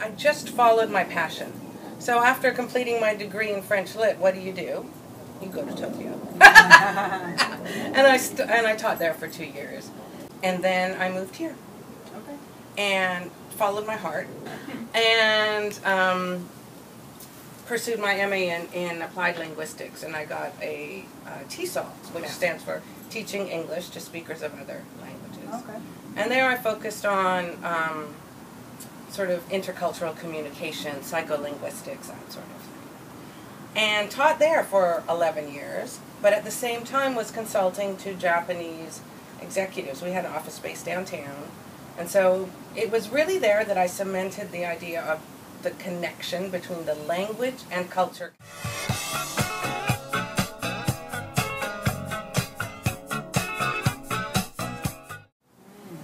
I just followed my passion. So after completing my degree in French Lit, what do? You go to Tokyo. And I taught there for 2 years. And then I moved here. Okay. And followed my heart. And pursued my MA in Applied Linguistics. And I got a TESOL, which stands for Teaching English to Speakers of Other Languages. Okay. And there I focused on sort of intercultural communication, psycholinguistics, that sort of thing. And taught there for 11 years, but at the same time was consulting to Japanese executives. We had an office space downtown. And so it was really there that I cemented the idea of the connection between the language and culture.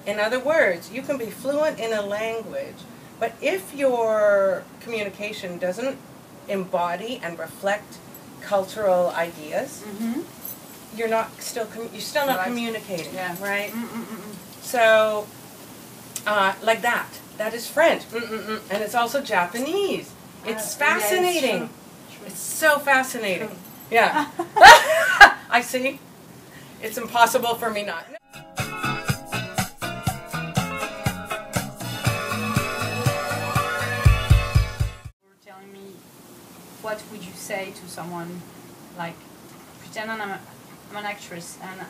In other words, you can be fluent in a language, but if your communication doesn't embody and reflect cultural ideas, you're still not communicating, right? So, like that. That is French, and it's also Japanese. It's fascinating. Yeah, it's true. It's so fascinating. True. Yeah. I see. It's impossible for me not. What would you say to someone like, pretend I'm an actress and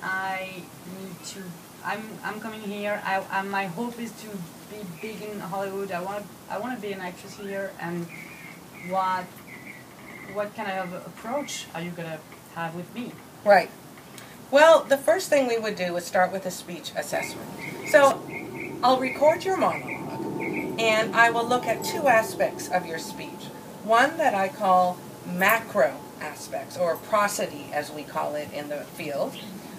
I'm coming here, my hope is to be big in Hollywood, I want to be an actress here, and what kind of approach are you going to have with me? Right. Well, the first thing we would do is start with a speech assessment. So I'll record your monologue and I will look at 2 aspects of your speech. One that I call macro aspects, or prosody as we call it in the field,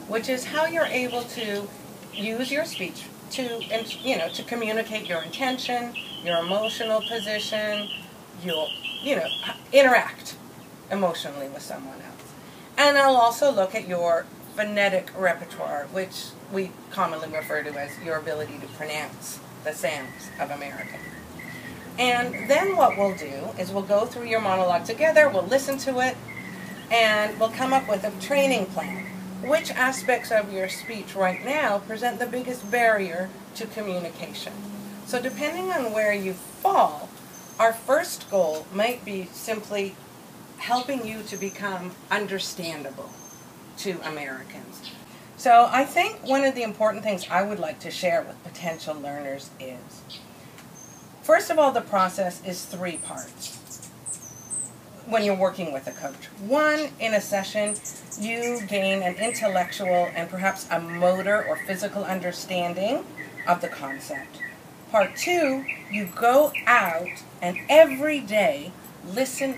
which is how you're able to use your speech to communicate your intention, your emotional position, interact emotionally with someone else. And I'll also look at your phonetic repertoire, which we commonly refer to as your ability to pronounce the sounds of American. And then what we'll do is we'll go through your monologue together, we'll listen to it, and we'll come up with a training plan. Which aspects of your speech right now present the biggest barrier to communication? So depending on where you fall, our first goal might be simply helping you to become understandable to Americans. So I think one of the important things I would like to share with potential learners is, first of all, the process is 3 parts when you're working with a coach. 1, in a session, you gain an intellectual and perhaps a motor or physical understanding of the concept. Part 2, you go out and every day listen,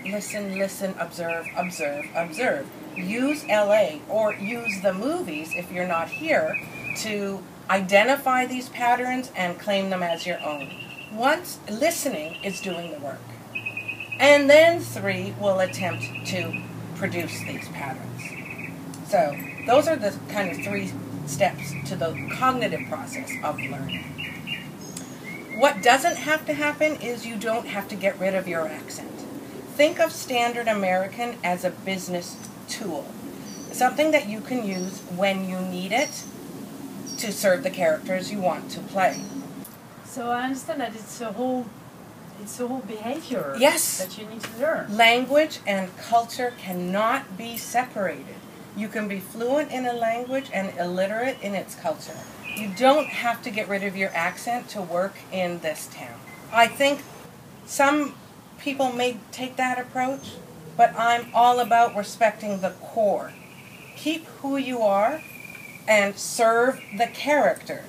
observe, observe. Use LA or use the movies if you're not here to identify these patterns and claim them as your own. Once listening is doing the work. And then 3 will attempt to produce these patterns. So those are the kind of 3 steps to the cognitive process of learning. What doesn't have to happen is you don't have to get rid of your accent. Think of Standard American as a business tool. Something that you can use when you need it to serve the characters you want to play. So I understand that it's a whole behavior that you need to learn. Language and culture cannot be separated. You can be fluent in a language and illiterate in its culture. You don't have to get rid of your accent to work in this town. I think some people may take that approach, but I'm all about respecting the core. Keep who you are and serve the character.